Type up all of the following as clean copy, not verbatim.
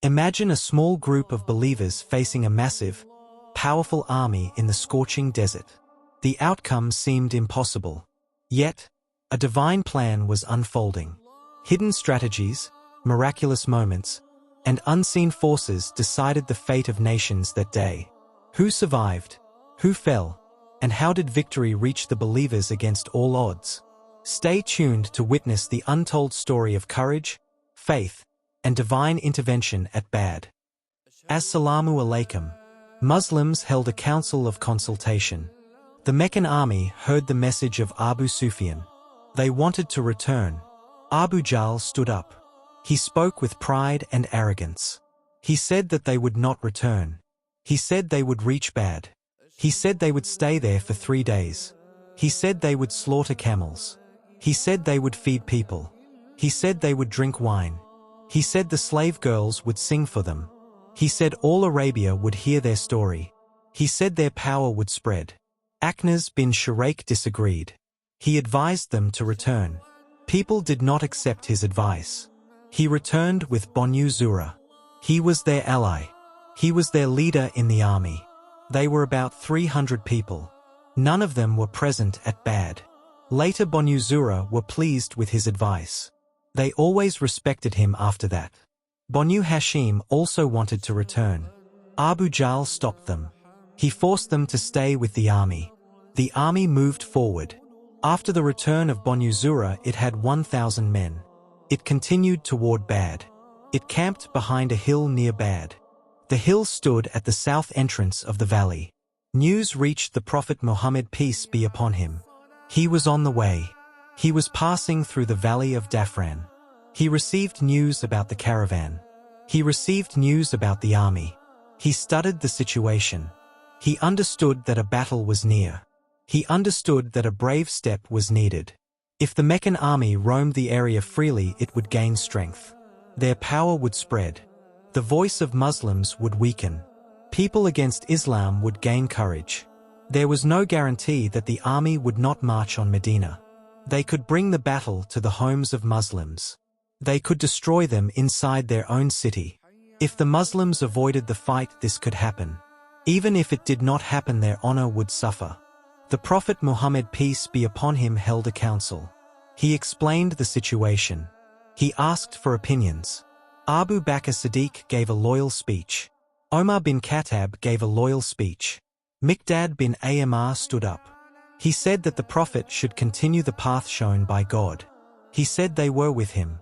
Imagine a small group of believers facing a massive, powerful army in the scorching desert. The outcome seemed impossible. Yet, a divine plan was unfolding. Hidden strategies, miraculous moments, and unseen forces decided the fate of nations that day. Who survived? Who fell? And how did victory reach the believers against all odds? Stay tuned to witness the untold story of courage, faith, and divine intervention at Badr. Assalamu alaikum. Muslims held a council of consultation. The Meccan army heard the message of Abu Sufyan. They wanted to return. Abu Jahl stood up. He spoke with pride and arrogance. He said that they would not return. He said they would reach Badr. He said they would stay there for 3 days. He said they would slaughter camels. He said they would feed people. He said they would drink wine. He said the slave girls would sing for them. He said all Arabia would hear their story. He said their power would spread. Aknas bin Shuraik disagreed. He advised them to return. People did not accept his advice. He returned with Banu Zura. He was their ally. He was their leader in the army. They were about 300 people. None of them were present at Badr. Later Banu Zura were pleased with his advice. They always respected him after that. Banu Hashim also wanted to return. Abu Jahl stopped them. He forced them to stay with the army. The army moved forward. After the return of Banu Zura, it had 1,000 men. It continued toward Badr. It camped behind a hill near Badr. The hill stood at the south entrance of the valley. News reached the Prophet Muhammad, peace be upon him. He was on the way. He was passing through the valley of Dafran. He received news about the caravan. He received news about the army. He studied the situation. He understood that a battle was near. He understood that a brave step was needed. If the Meccan army roamed the area freely, it would gain strength. Their power would spread. The voice of Muslims would weaken. People against Islam would gain courage. There was no guarantee that the army would not march on Medina. They could bring the battle to the homes of Muslims. They could destroy them inside their own city. If the Muslims avoided the fight, this could happen. Even if it did not happen, their honor would suffer. The Prophet Muhammad, peace be upon him, held a council. He explained the situation. He asked for opinions. Abu Bakr Siddiq gave a loyal speech. Omar bin Khattab gave a loyal speech. Miqdad bin Amr stood up. He said that the Prophet should continue the path shown by God. He said they were with him.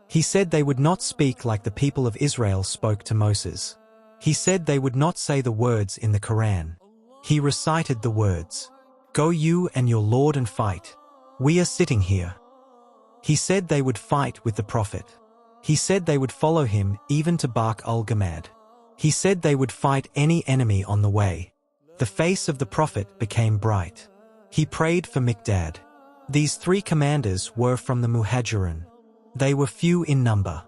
He said they would not speak like the people of Israel spoke to Moses. He said they would not say the words in the Quran. He recited the words, "Go you and your Lord and fight. We are sitting here." He said they would fight with the Prophet. He said they would follow him even to Bark al-Gamad. He said they would fight any enemy on the way. The face of the Prophet became bright. He prayed for Miqdad. These 3 commanders were from the Muhajirun. They were few in number.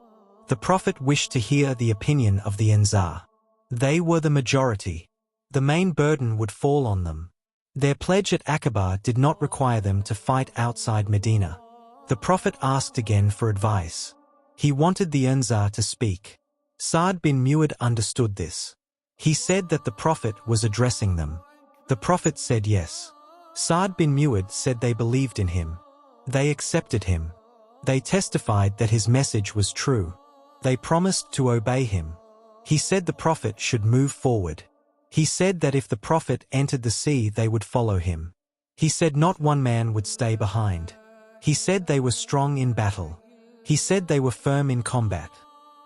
The Prophet wished to hear the opinion of the Ansar. They were the majority. The main burden would fall on them. Their pledge at Akbar did not require them to fight outside Medina. The Prophet asked again for advice. He wanted the Ansar to speak. Sa'd bin Mu'adh understood this. He said that the Prophet was addressing them. The Prophet said yes. Sa'd bin Mu'adh said they believed in him. They accepted him. They testified that his message was true. They promised to obey him. He said the Prophet should move forward. He said that if the Prophet entered the sea, they would follow him. He said not one man would stay behind. He said they were strong in battle. He said they were firm in combat.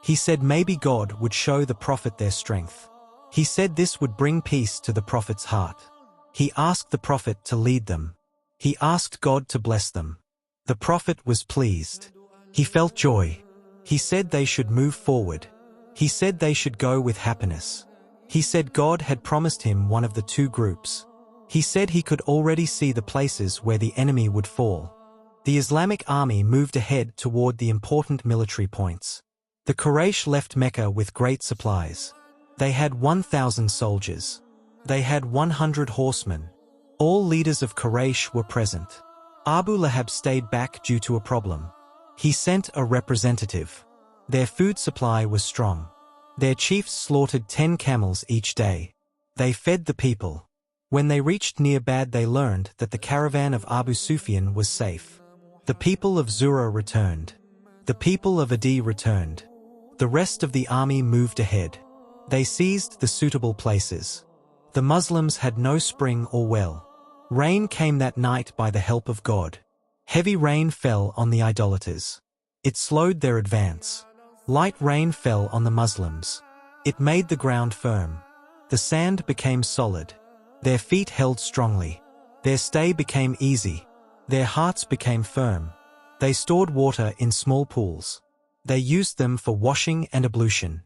He said maybe God would show the Prophet their strength. He said this would bring peace to the Prophet's heart. He asked the Prophet to lead them. He asked God to bless them. The Prophet was pleased. He felt joy. He said they should move forward. He said they should go with happiness. He said God had promised him one of the 2 groups. He said he could already see the places where the enemy would fall. The Islamic army moved ahead toward the important military points. The Quraysh left Mecca with great supplies. They had 1,000 soldiers. They had 100 horsemen. All leaders of Quraysh were present. Abu Lahab stayed back due to a problem. He sent a representative. Their food supply was strong. Their chiefs slaughtered 10 camels each day. They fed the people. When they reached near Badr, they learned that the caravan of Abu Sufyan was safe. The people of Zura returned. The people of Adi returned. The rest of the army moved ahead. They seized the suitable places. The Muslims had no spring or well. Rain came that night by the help of God. Heavy rain fell on the idolaters. It slowed their advance. Light rain fell on the Muslims. It made the ground firm. The sand became solid. Their feet held strongly. Their stay became easy. Their hearts became firm. They stored water in small pools. They used them for washing and ablution.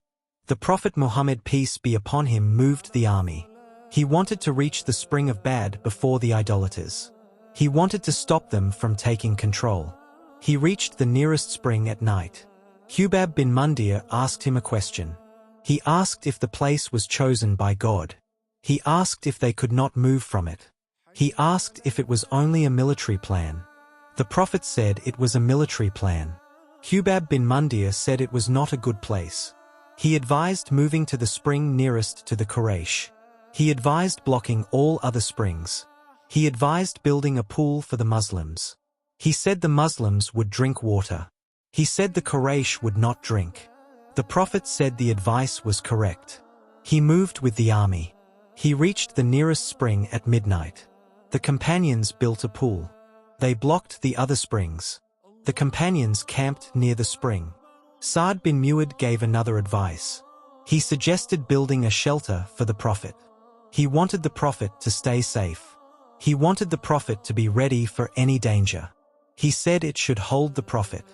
The Prophet Muhammad, peace be upon him, moved the army. He wanted to reach the spring of Badr before the idolaters. He wanted to stop them from taking control. He reached the nearest spring at night. Hubab bin Mundir asked him a question. He asked if the place was chosen by God. He asked if they could not move from it. He asked if it was only a military plan. The Prophet said it was a military plan. Hubab bin Mundir said it was not a good place. He advised moving to the spring nearest to the Quraysh. He advised blocking all other springs. He advised building a pool for the Muslims. He said the Muslims would drink water. He said the Quraysh would not drink. The Prophet said the advice was correct. He moved with the army. He reached the nearest spring at midnight. The companions built a pool. They blocked the other springs. The companions camped near the spring. Sa'd bin Mu'adh gave another advice. He suggested building a shelter for the Prophet. He wanted the Prophet to stay safe. He wanted the Prophet to be ready for any danger. He said it should hold the Prophet.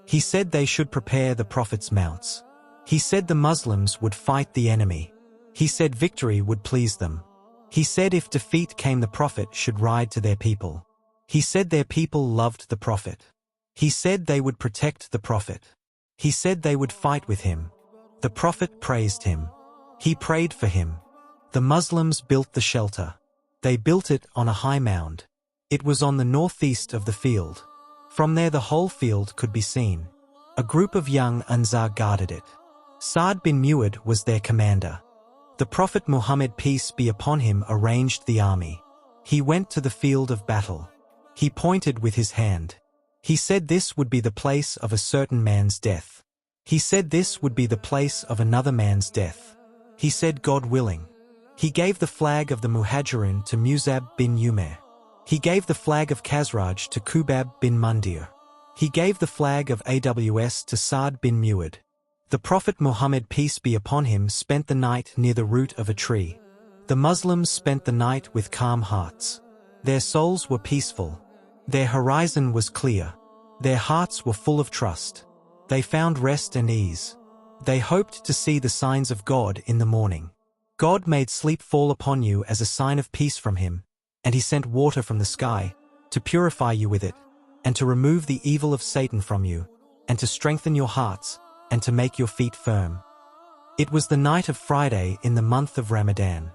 He said they should prepare the Prophet's mounts. He said the Muslims would fight the enemy. He said victory would please them. He said if defeat came, the Prophet should ride to their people. He said their people loved the Prophet. He said they would protect the Prophet. He said they would fight with him. The Prophet praised him. He prayed for him. The Muslims built the shelter. They built it on a high mound. It was on the northeast of the field. From there the whole field could be seen. A group of young Ansar guarded it. Sa'd bin Mu'adh was their commander. The Prophet Muhammad, peace be upon him, arranged the army. He went to the field of battle. He pointed with his hand. He said this would be the place of a certain man's death. He said this would be the place of another man's death. He said, God willing. He gave the flag of the Muhajirun to Musab bin Umair. He gave the flag of Khazraj to Hubab bin Mundir. He gave the flag of Aws to Sa'd bin Mu'adh. The Prophet Muhammad, peace be upon him, spent the night near the root of a tree. The Muslims spent the night with calm hearts. Their souls were peaceful. Their horizon was clear. Their hearts were full of trust. They found rest and ease. They hoped to see the signs of God in the morning. God made sleep fall upon you as a sign of peace from him, and he sent water from the sky to purify you with it, and to remove the evil of Satan from you, and to strengthen your hearts, and to make your feet firm. It was the night of Friday in the month of Ramadan.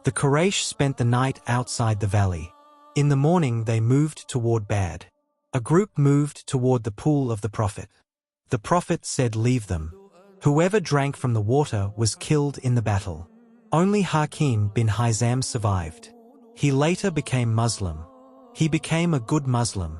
The Quraysh spent the night outside the valley. In the morning they moved toward Badr. A group moved toward the pool of the Prophet. The Prophet said, leave them. Whoever drank from the water was killed in the battle. Only Hakim bin Hizam survived. He later became Muslim. He became a good Muslim.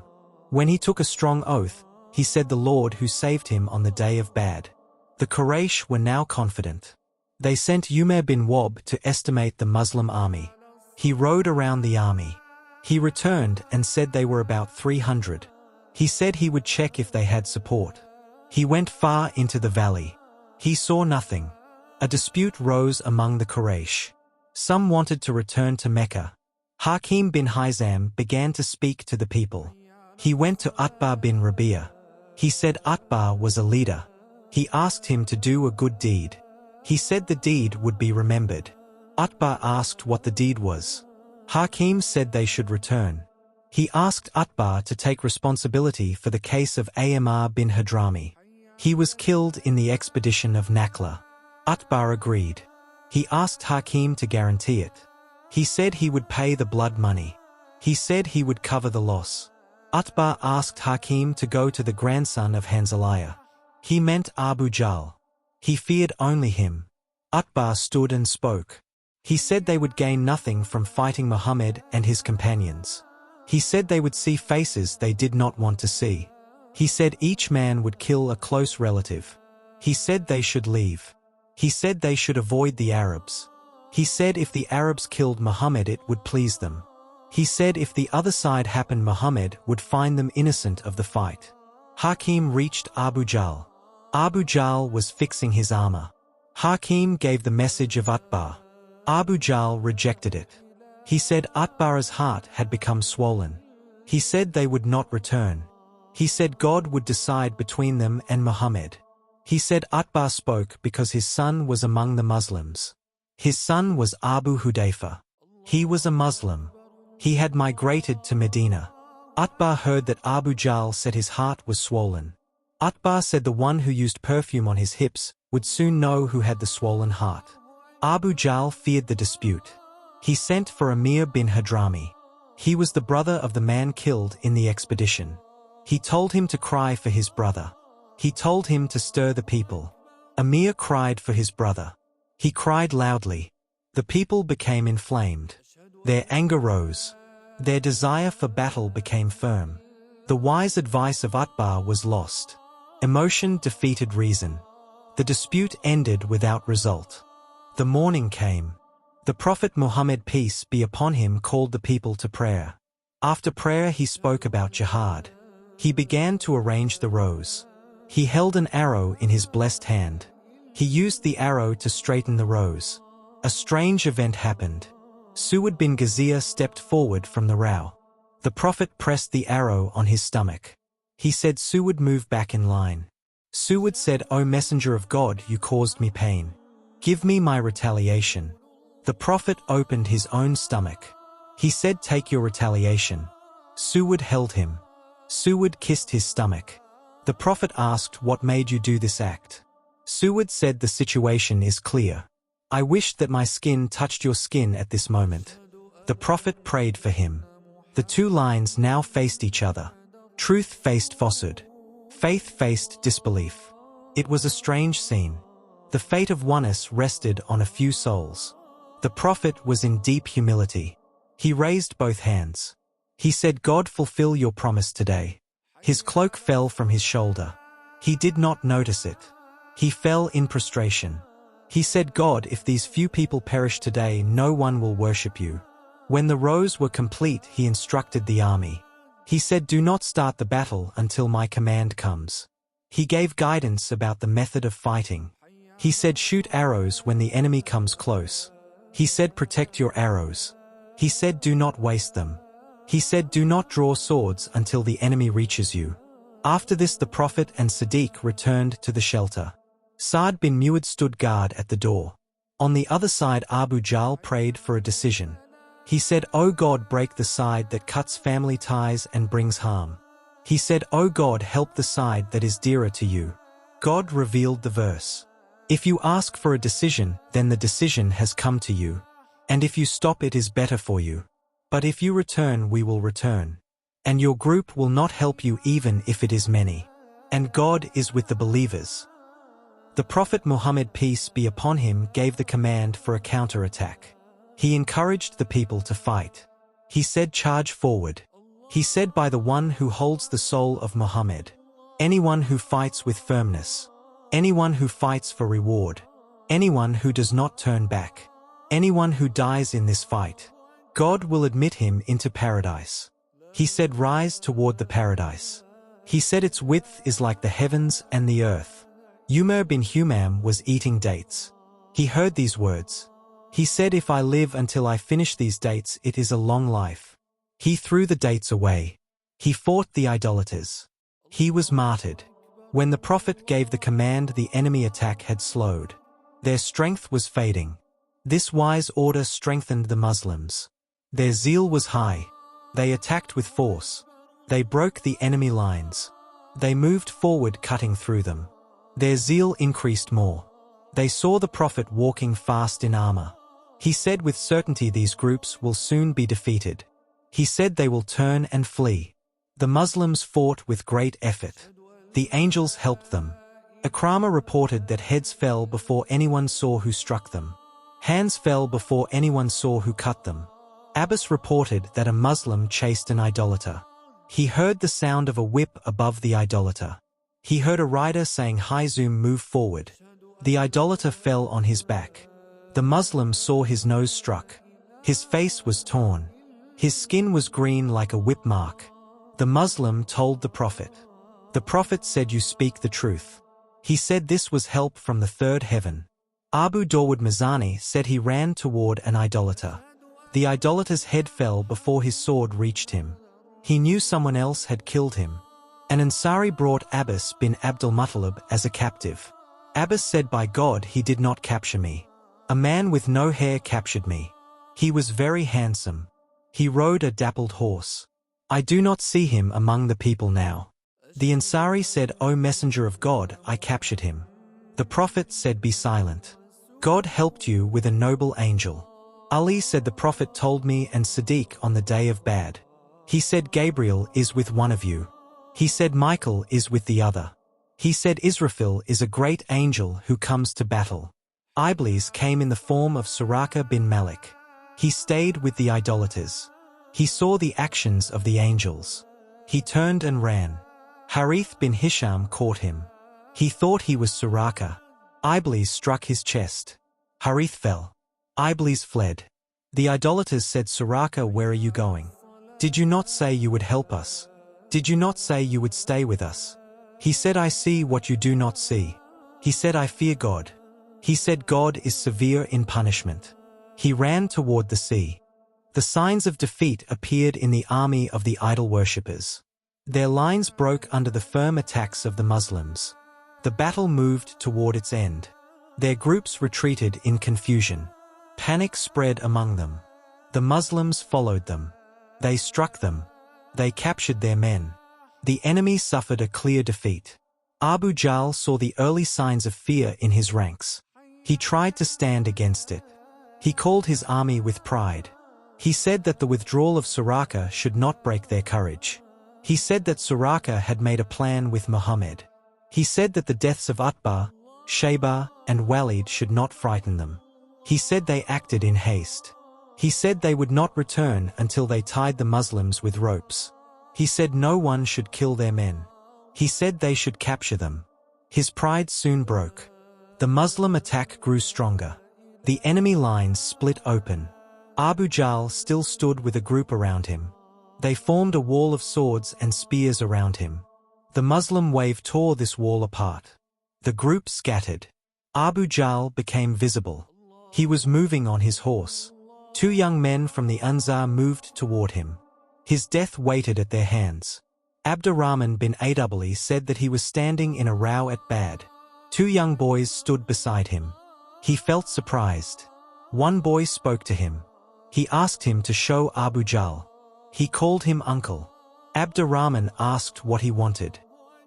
When he took a strong oath, he said the Lord who saved him on the day of Badr. The Quraysh were now confident. They sent Umair bin Wahb to estimate the Muslim army. He rode around the army. He returned and said they were about 300. He said he would check if they had support. He went far into the valley. He saw nothing. A dispute rose among the Quraysh. Some wanted to return to Mecca. Hakim bin Hizam began to speak to the people. He went to Akbar bin Rabi'ah. He said Akbar was a leader. He asked him to do a good deed. He said the deed would be remembered. Akbar asked what the deed was. Hakim said they should return. He asked Akbar to take responsibility for the case of Amr bin Hadrami. He was killed in the expedition of Nakla. Akbar agreed. He asked Hakim to guarantee it. He said he would pay the blood money. He said he would cover the loss. Akbar asked Hakim to go to the grandson of Hanzaliah. He meant Abu Jahl. He feared only him. Akbar stood and spoke. He said they would gain nothing from fighting Muhammad and his companions. He said they would see faces they did not want to see. He said each man would kill a close relative. He said they should leave. He said they should avoid the Arabs. He said if the Arabs killed Muhammad it would please them. He said if the other side happened Muhammad would find them innocent of the fight. Hakim reached Abu Jahl. Abu Jahl was fixing his armor. Hakim gave the message of Akbar. Abu Jahl rejected it. He said Akbar's heart had become swollen. He said they would not return. He said God would decide between them and Muhammad. He said Akbar spoke because his son was among the Muslims. His son was Abu Hudayfa. He was a Muslim. He had migrated to Medina. Akbar heard that Abu Jahl said his heart was swollen. Akbar said the one who used perfume on his hips would soon know who had the swollen heart. Abu Jahl feared the dispute. He sent for Amir bin Hadrami. He was the brother of the man killed in the expedition. He told him to cry for his brother. He told him to stir the people. Amir cried for his brother. He cried loudly. The people became inflamed. Their anger rose. Their desire for battle became firm. The wise advice of Akbar was lost. Emotion defeated reason. The dispute ended without result. The morning came. The Prophet Muhammad, peace be upon him, called the people to prayer. After prayer he spoke about jihad. He began to arrange the rows. He held an arrow in his blessed hand. He used the arrow to straighten the rows. A strange event happened. Su'ud bin Ghaziyah stepped forward from the row. The Prophet pressed the arrow on his stomach. He said, Su'ud, move back in line. Su'ud said, O Messenger of God, you caused me pain. Give me my retaliation. The Prophet opened his own stomach. He said, take your retaliation. Su'ud held him. Su'ud kissed his stomach. The Prophet asked, what made you do this act? Su'ud said, the situation is clear. I wished that my skin touched your skin at this moment. The Prophet prayed for him. The two lines now faced each other. Truth faced falsehood. Faith faced disbelief. It was a strange scene. The fate of oneness rested on a few souls. The Prophet was in deep humility. He raised both hands. He said, God, fulfill your promise today. His cloak fell from his shoulder. He did not notice it. He fell in prostration. He said, God, if these few people perish today, no one will worship you. When the rows were complete, he instructed the army. He said, do not start the battle until my command comes. He gave guidance about the method of fighting. He said, shoot arrows when the enemy comes close. He said, protect your arrows. He said, do not waste them. He said, do not draw swords until the enemy reaches you. After this, the Prophet and Siddiq returned to the shelter. Sa'd bin Mu'adh stood guard at the door. On the other side, Abu Jahl prayed for a decision. He said, O God, break the side that cuts family ties and brings harm. He said, O God, help the side that is dearer to you. God revealed the verse. If you ask for a decision, then the decision has come to you. And if you stop, it is better for you. But if you return, we will return. And your group will not help you even if it is many. And God is with the believers. The Prophet Muhammad, peace be upon him, gave the command for a counterattack. He encouraged the people to fight. He said, charge forward. He said, by the one who holds the soul of Muhammad, anyone who fights with firmness, anyone who fights for reward, anyone who does not turn back, anyone who dies in this fight, God will admit him into paradise. He said, rise toward the paradise. He said, its width is like the heavens and the earth. Umar bin Hisham was eating dates. He heard these words. He said, if I live until I finish these dates, it is a long life. He threw the dates away. He fought the idolaters. He was martyred. When the Prophet gave the command, the enemy attack had slowed. Their strength was fading. This wise order strengthened the Muslims. Their zeal was high. They attacked with force. They broke the enemy lines. They moved forward, cutting through them. Their zeal increased more. They saw the Prophet walking fast in armor. He said with certainty these groups will soon be defeated. He said they will turn and flee. The Muslims fought with great effort. The angels helped them. Ikrama reported that heads fell before anyone saw who struck them. Hands fell before anyone saw who cut them. Abbas reported that a Muslim chased an idolater. He heard the sound of a whip above the idolater. He heard a rider saying Hizum, move forward. The idolater fell on his back. The Muslim saw his nose struck. His face was torn. His skin was green like a whip mark. The Muslim told the Prophet. The Prophet said, you speak the truth. He said this was help from the third heaven. Abu Dawud Mazani said he ran toward an idolater. The idolater's head fell before his sword reached him. He knew someone else had killed him. An Ansari brought Abbas bin Abdul Muttalib as a captive. Abbas said, by God, he did not capture me. A man with no hair captured me. He was very handsome. He rode a dappled horse. I do not see him among the people now. The Ansari said, O Messenger of God, I captured him. The Prophet said, be silent. God helped you with a noble angel. Ali said, the Prophet told me and Siddiq on the day of Badr. He said, Gabriel is with one of you. He said, Michael is with the other. He said, Israfil is a great angel who comes to battle. Iblis came in the form of Suraka bin Malik. He stayed with the idolaters. He saw the actions of the angels. He turned and ran. Harith bin Hisham caught him. He thought he was Suraka. Iblis struck his chest. Harith fell. Iblis fled. The idolaters said, Suraka, where are you going? Did you not say you would help us? Did you not say you would stay with us? He said, I see what you do not see. He said, I fear God. He said, God is severe in punishment. He ran toward the sea. The signs of defeat appeared in the army of the idol worshippers. Their lines broke under the firm attacks of the Muslims. The battle moved toward its end. Their groups retreated in confusion. Panic spread among them. The Muslims followed them. They struck them. They captured their men. The enemy suffered a clear defeat. Abu Jahl saw the early signs of fear in his ranks. He tried to stand against it. He called his army with pride. He said that the withdrawal of Suraka should not break their courage. He said that Suraka had made a plan with Muhammad. He said that the deaths of Akbar, Shayba, and Walid should not frighten them. He said they acted in haste. He said they would not return until they tied the Muslims with ropes. He said no one should kill their men. He said they should capture them. His pride soon broke. The Muslim attack grew stronger. The enemy lines split open. Abu Jahl still stood with a group around him. They formed a wall of swords and spears around him. The Muslim wave tore this wall apart. The group scattered. Abu Jahl became visible. He was moving on his horse. Two young men from the Ansar moved toward him. His death waited at their hands. Abdurrahman bin Adabali said that he was standing in a row at Badr. Two young boys stood beside him. He felt surprised. One boy spoke to him. He asked him to show Abu Jahl. He called him uncle. Abdurrahman asked what he wanted.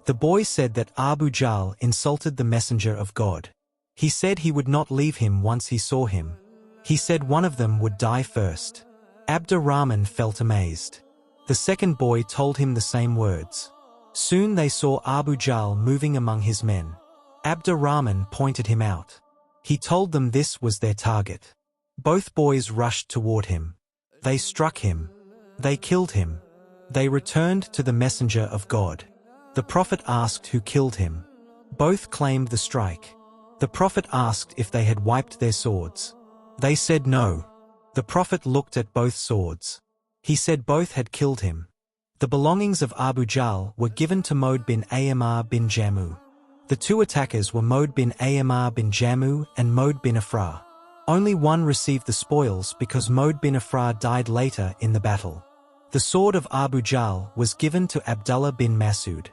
The boy said that Abu Jahl insulted the messenger of God. He said he would not leave him once he saw him. He said one of them would die first. Abdurrahman felt amazed. The second boy told him the same words. Soon they saw Abu Jahl moving among his men. Abdurrahman pointed him out. He told them this was their target. Both boys rushed toward him. They struck him. They killed him. They returned to the messenger of God. The Prophet asked who killed him. Both claimed the strike. The Prophet asked if they had wiped their swords. They said no. The Prophet looked at both swords. He said both had killed him. The belongings of Abu Jahl were given to Maud bin Amr bin Jammu. The two attackers were Maud bin Amr bin Jammu and Maud bin Afra. Only one received the spoils because Maud bin Afra died later in the battle. The sword of Abu Jahl was given to Abdullah bin Masud.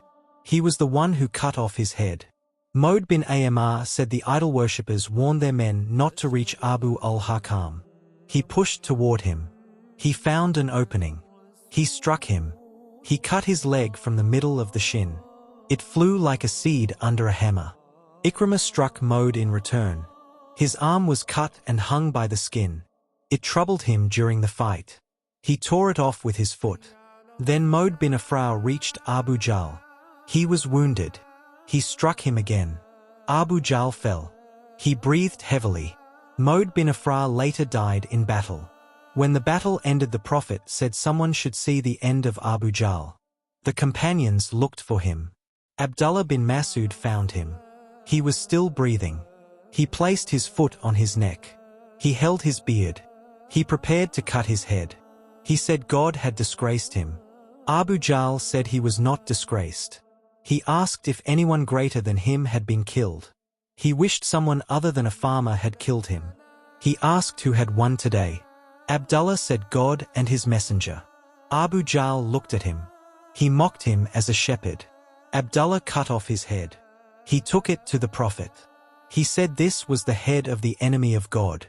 He was the one who cut off his head. Maud bin Amr said the idol worshippers warned their men not to reach Abu al-Hakam. He pushed toward him. He found an opening. He struck him. He cut his leg from the middle of the shin. It flew like a seed under a hammer. Ikrimah struck Maud in return. His arm was cut and hung by the skin. It troubled him during the fight. He tore it off with his foot. Then Maud bin Afra reached Abu Jahl. He was wounded. He struck him again. Abu Jahl fell. He breathed heavily. Mohd bin Afra later died in battle. When the battle ended, the Prophet said someone should see the end of Abu Jahl. The companions looked for him. Abdullah bin Mas'ud found him. He was still breathing. He placed his foot on his neck. He held his beard. He prepared to cut his head. He said God had disgraced him. Abu Jahl said he was not disgraced. He asked if anyone greater than him had been killed. He wished someone other than a farmer had killed him. He asked who had won today. Abdullah said God and his messenger. Abu Jahl looked at him. He mocked him as a shepherd. Abdullah cut off his head. He took it to the Prophet. He said this was the head of the enemy of God.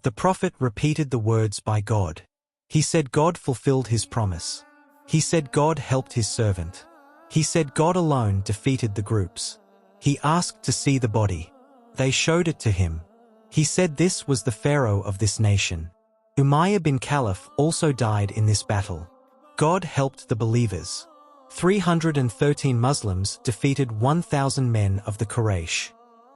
The Prophet repeated the words by God. He said God fulfilled his promise. He said God helped his servant. He said God alone defeated the groups. He asked to see the body. They showed it to him. He said this was the pharaoh of this nation. Umayyah bin Khalaf also died in this battle. God helped the believers. 313 Muslims defeated 1,000 men of the Quraysh.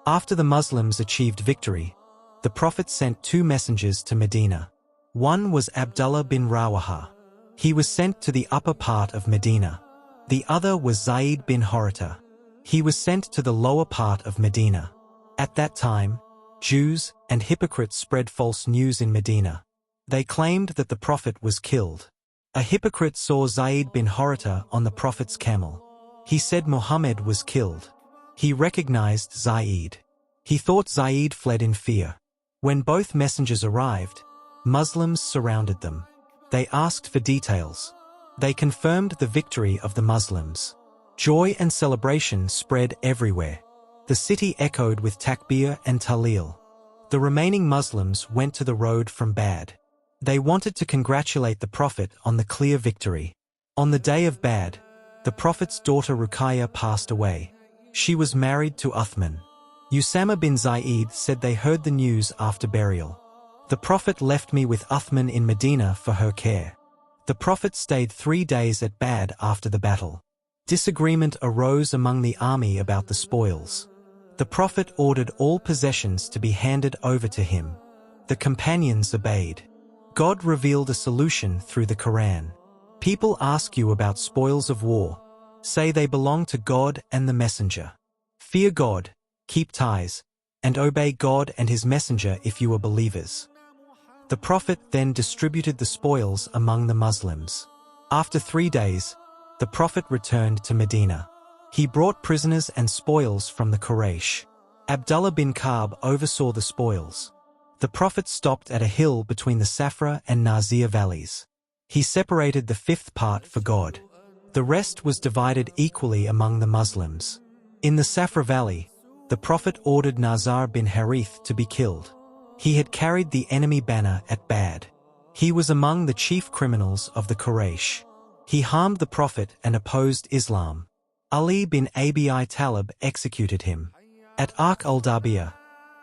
After the Muslims achieved victory, the Prophet sent 2 messengers to Medina. One was Abdullah bin Rawaha. He was sent to the upper part of Medina. The other was Zayd bin Haritha. He was sent to the lower part of Medina. At that time, Jews and hypocrites spread false news in Medina. They claimed that the Prophet was killed. A hypocrite saw Zayd bin Haritha on the Prophet's camel. He said Muhammad was killed. He recognized Zayd. He thought Zayd fled in fear. When both messengers arrived, Muslims surrounded them. They asked for details. They confirmed the victory of the Muslims. Joy and celebration spread everywhere. The city echoed with takbir and taleel. The remaining Muslims went to the road from Badr. They wanted to congratulate the Prophet on the clear victory. On the day of Badr, the Prophet's daughter Ruqayyah passed away. She was married to Uthman. Usama bin Zayd said they heard the news after burial. The Prophet left me with Uthman in Medina for her care. The Prophet stayed 3 days at Badr after the battle. Disagreement arose among the army about the spoils. The Prophet ordered all possessions to be handed over to him. The companions obeyed. God revealed a solution through the Quran. People ask you about spoils of war. Say they belong to God and the Messenger. Fear God, keep ties, and obey God and His Messenger if you are believers. The Prophet then distributed the spoils among the Muslims. After 3 days, the Prophet returned to Medina. He brought prisoners and spoils from the Quraysh. Abdullah bin Ka'b oversaw the spoils. The Prophet stopped at a hill between the Safra and Nazir valleys. He separated the 5th part for God. The rest was divided equally among the Muslims. In the Safra valley, the Prophet ordered Nazar bin Harith to be killed. He had carried the enemy banner at Badr. He was among the chief criminals of the Quraysh. He harmed the Prophet and opposed Islam. Ali bin Abi Talib executed him. At Arq al-Dabiyah,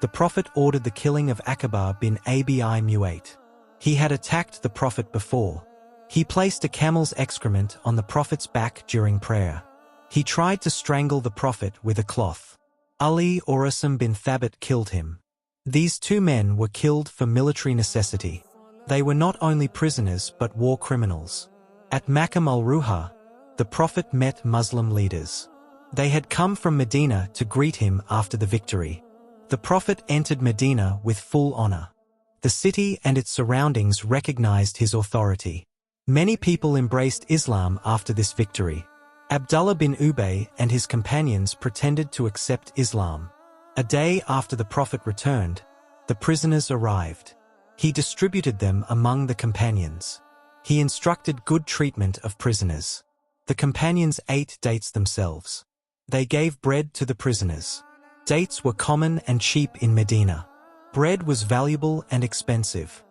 the Prophet ordered the killing of Akbar bin Abi Mu'ayt. He had attacked the Prophet before. He placed a camel's excrement on the Prophet's back during prayer. He tried to strangle the Prophet with a cloth. Ali or Usam bin Thabit killed him. These 2 men were killed for military necessity. They were not only prisoners but war criminals. At Maqam al-Ruha, the Prophet met Muslim leaders. They had come from Medina to greet him after the victory. The Prophet entered Medina with full honor. The city and its surroundings recognized his authority. Many people embraced Islam after this victory. Abdullah bin Ubay and his companions pretended to accept Islam. A day after the Prophet returned, the prisoners arrived. He distributed them among the companions. He instructed good treatment of prisoners. The companions ate dates themselves. They gave bread to the prisoners. Dates were common and cheap in Medina. Bread was valuable and expensive.